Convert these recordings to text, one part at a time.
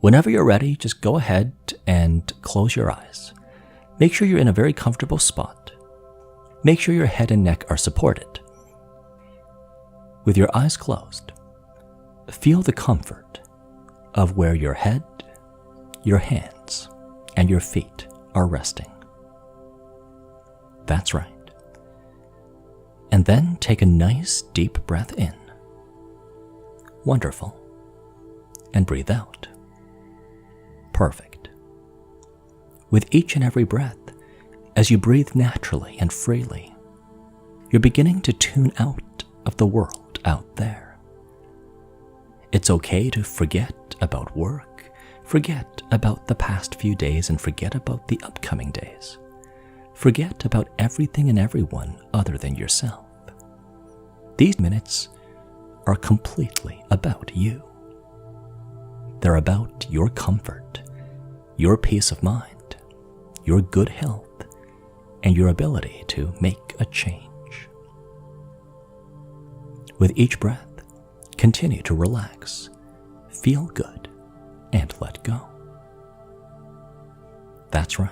Whenever you're ready, just go ahead and close your eyes. Make sure you're in a very comfortable spot. Make sure your head and neck are supported. With your eyes closed, feel the comfort of where your head, your hands, and your feet are resting. That's right. And then take a nice deep breath in. Wonderful. And breathe out. Perfect. With each and every breath, as you breathe naturally and freely, you're beginning to tune out of the world out there. It's okay to forget about work, forget about the past few days, and forget about the upcoming days. Forget about everything and everyone other than yourself. These minutes are completely about you. They're about your comfort, your peace of mind, your good health, and your ability to make a change. With each breath, continue to relax, feel good, and let go. That's right.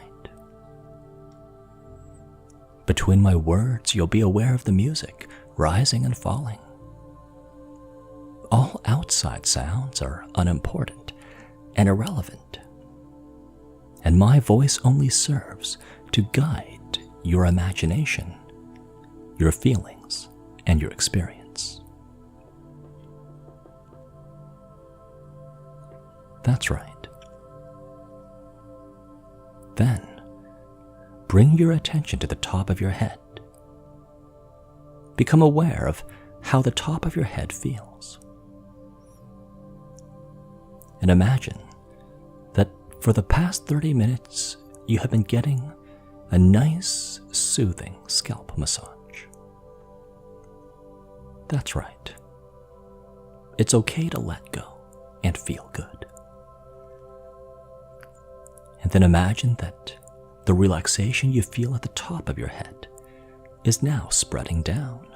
Between my words, you'll be aware of the music rising and falling. All outside sounds are unimportant and irrelevant, and my voice only serves to guide your imagination, your feelings, and your experience. That's right. Then, bring your attention to the top of your head. Become aware of how the top of your head feels. And imagine that for the past 30 minutes, you have been getting a nice, soothing scalp massage. That's right. It's okay to let go and feel good. And then imagine that the relaxation you feel at the top of your head is now spreading down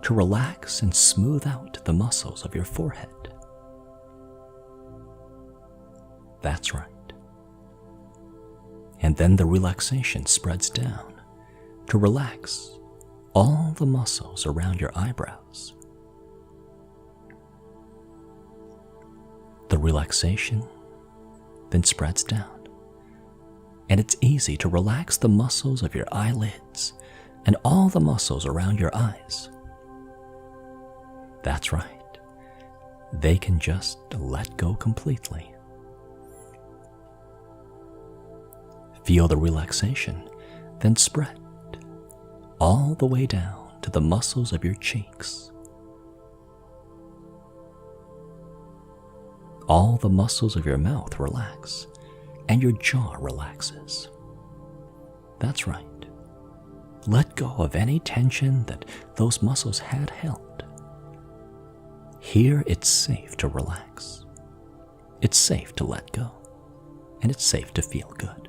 to relax and smooth out the muscles of your forehead. That's right. And then the relaxation spreads down to relax all the muscles around your eyebrows. The relaxation then spreads down, and it's easy to relax the muscles of your eyelids and all the muscles around your eyes. That's right. They can just let go completely. Feel the relaxation then spread all the way down to the muscles of your cheeks. All the muscles of your mouth relax, and your jaw relaxes. That's right. Let go of any tension that those muscles had held. Here it's safe to relax. It's safe to let go, and it's safe to feel good.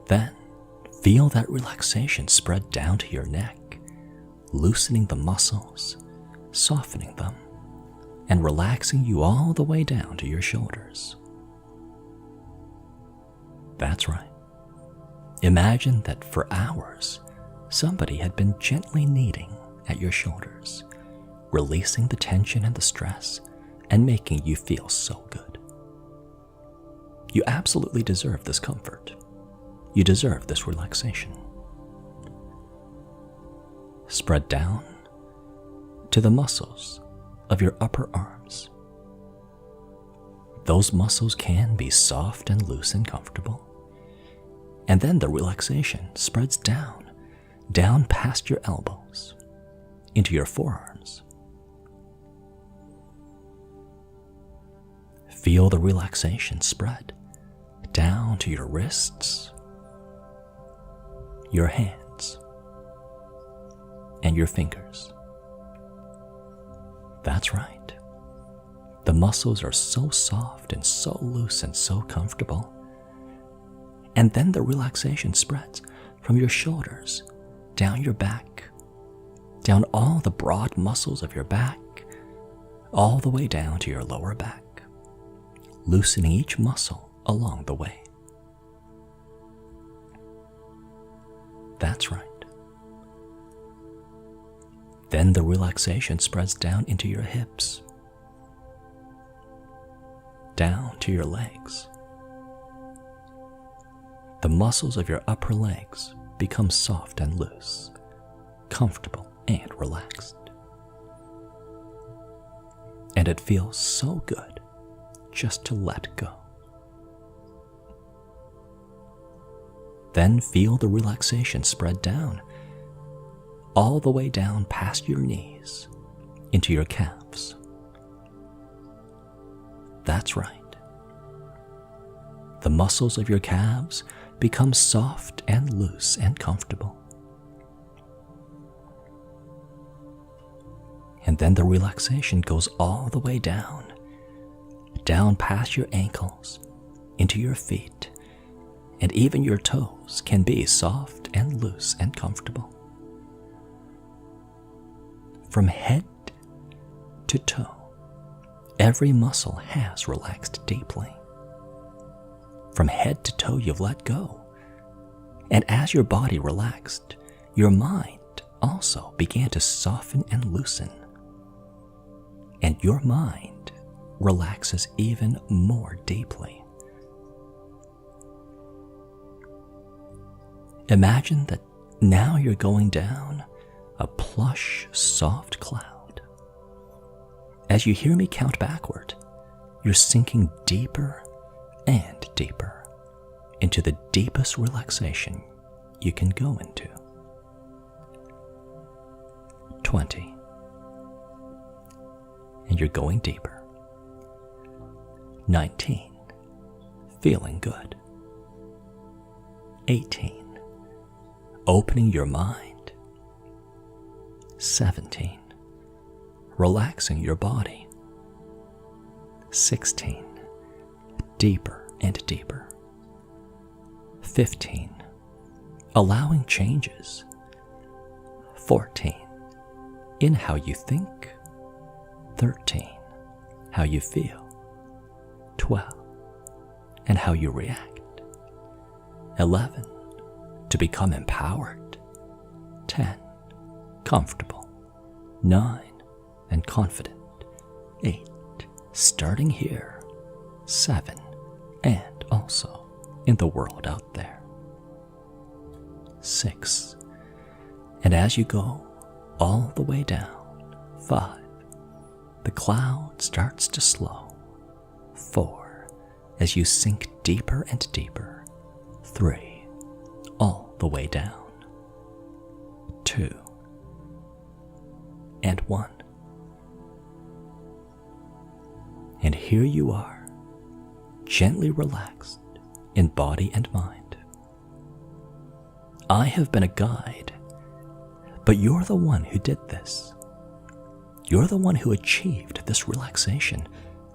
Then, feel that relaxation spread down to your neck, loosening the muscles, softening them, and relaxing you all the way down to your shoulders. That's right. Imagine that for hours, somebody had been gently kneading at your shoulders, releasing the tension and the stress, and making you feel so good. You absolutely deserve this comfort. You deserve this relaxation. Spread down to the muscles of your upper arms. Those muscles can be soft and loose and comfortable. And then the relaxation spreads down past your elbows, into your forearms. Feel the relaxation spread down to your wrists, your hands, and your fingers. That's right. The muscles are so soft and so loose and so comfortable. And then the relaxation spreads from your shoulders, down your back, down all the broad muscles of your back, all the way down to your lower back, loosening each muscle along the way. That's right. Then the relaxation spreads down into your hips, down to your legs. The muscles of your upper legs become soft and loose, comfortable and relaxed. And it feels so good just to let go. Then feel the relaxation spread down, all the way down past your knees, into your calves. That's right. The muscles of your calves become soft and loose and comfortable. And then the relaxation goes all the way down past your ankles, into your feet, and even your toes can be soft and loose and comfortable. From head to toe, every muscle has relaxed deeply. From head to toe, you've let go. And as your body relaxed, your mind also began to soften and loosen. And your mind relaxes even more deeply. Imagine that now you're going down a plush, soft cloud. As you hear me count backward, you're sinking deeper and deeper into the deepest relaxation you can go into. 20. And you're going deeper. 19. Feeling good. 18. Opening your mind. 17. Relaxing your body. 16. Deeper and deeper. 15. Allowing changes. 14. In how you think. 13. How you feel. 12. And how you react. 11. To become empowered. 10. Comfortable. 9. And confident. 8. Starting here. 7. And also in the world out there. 6. And as you go all the way down. 5. The cloud starts to slow. 4. As you sink deeper and deeper. 3. All the way down. 2. And 1. And here you are, gently relaxed in body and mind. I have been a guide, but you're the one who did this. You're the one who achieved this relaxation,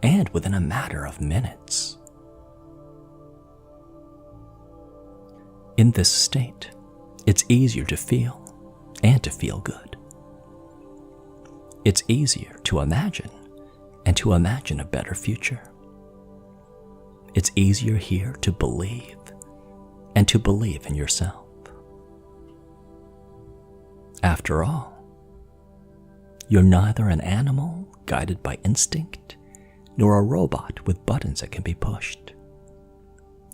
and within a matter of minutes. In this state, it's easier to feel and to feel good. It's easier to imagine and to imagine a better future. It's easier here to believe and to believe in yourself. After all, you're neither an animal guided by instinct nor a robot with buttons that can be pushed.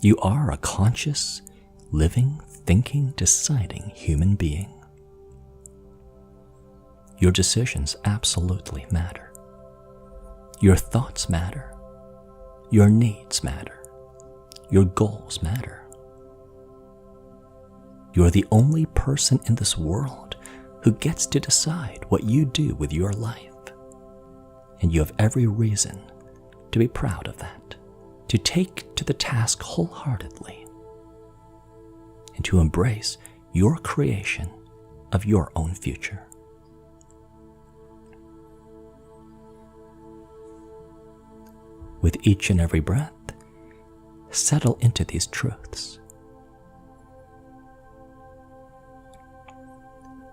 You are a conscious, living, thinking, deciding human being. Your decisions absolutely matter. Your thoughts matter. Your needs matter. Your goals matter. You're the only person in this world who gets to decide what you do with your life. And you have every reason to be proud of that, to take to the task wholeheartedly, and to embrace your creation of your own future. With each and every breath, settle into these truths.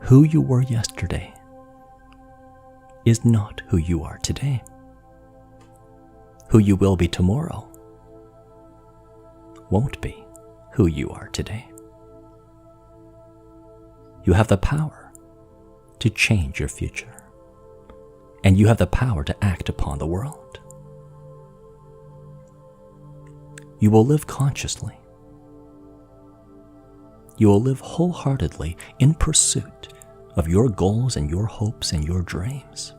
Who you were yesterday is not who you are today. who you will be tomorrow won't be who you are today. You have the power to change your future, and you have the power to act upon the world. You will live consciously. You will live wholeheartedly in pursuit of your goals and your hopes and your dreams.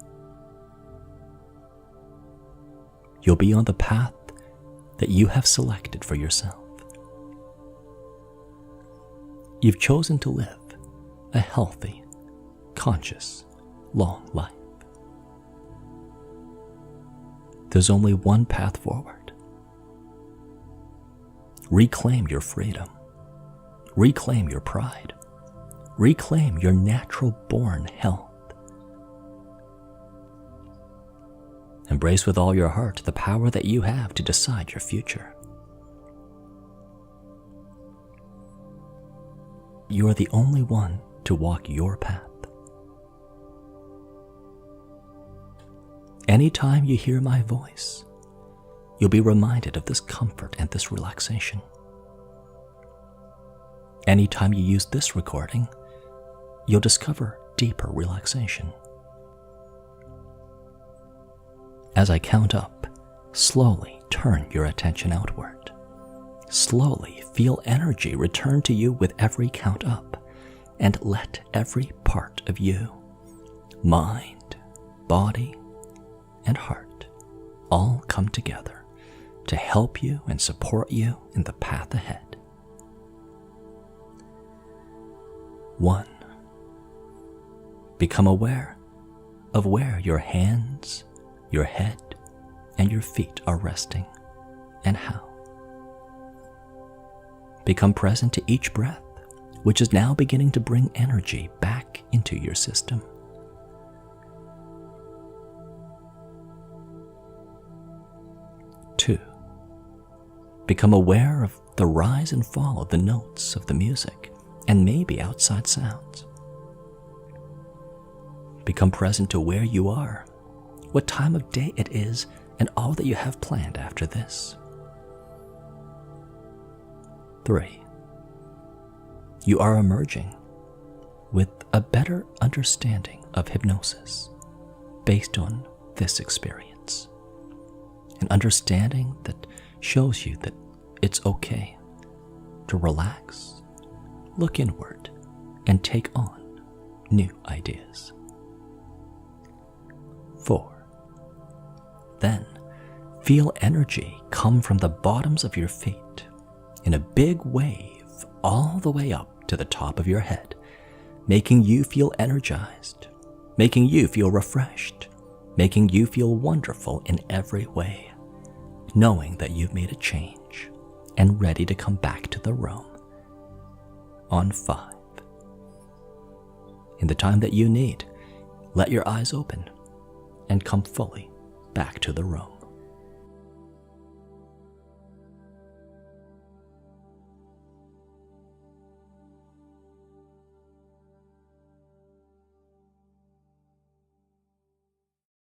You'll be on the path that you have selected for yourself. You've chosen to live a healthy, conscious, long life. There's only one path forward. Reclaim your freedom. Reclaim your pride. Reclaim your natural-born health. Embrace with all your heart the power that you have to decide your future. You are the only one to walk your path. Anytime you hear my voice, you'll be reminded of this comfort and this relaxation. Anytime you use this recording, you'll discover deeper relaxation. As I count up, slowly turn your attention outward. Slowly feel energy return to you with every count up, and let every part of you, mind, body, and heart, all come together to help you and support you in the path ahead. 1. Become aware of where your hands, your head, and your feet are resting, and how. Become present to each breath, which is now beginning to bring energy back into your system. 2. Become aware of the rise and fall of the notes of the music and maybe outside sounds. Become present to where you are, what time of day it is, and all that you have planned after this. 3. You are emerging with a better understanding of hypnosis based on this experience. An understanding that shows you that it's okay to relax, look inward, and take on new ideas. 4. Then, feel energy come from the bottoms of your feet in a big wave all the way up to the top of your head, making you feel energized, making you feel refreshed, making you feel wonderful in every way, knowing that you've made a change and ready to come back to the room on 5. In the time that you need, let your eyes open and come fully back to the room.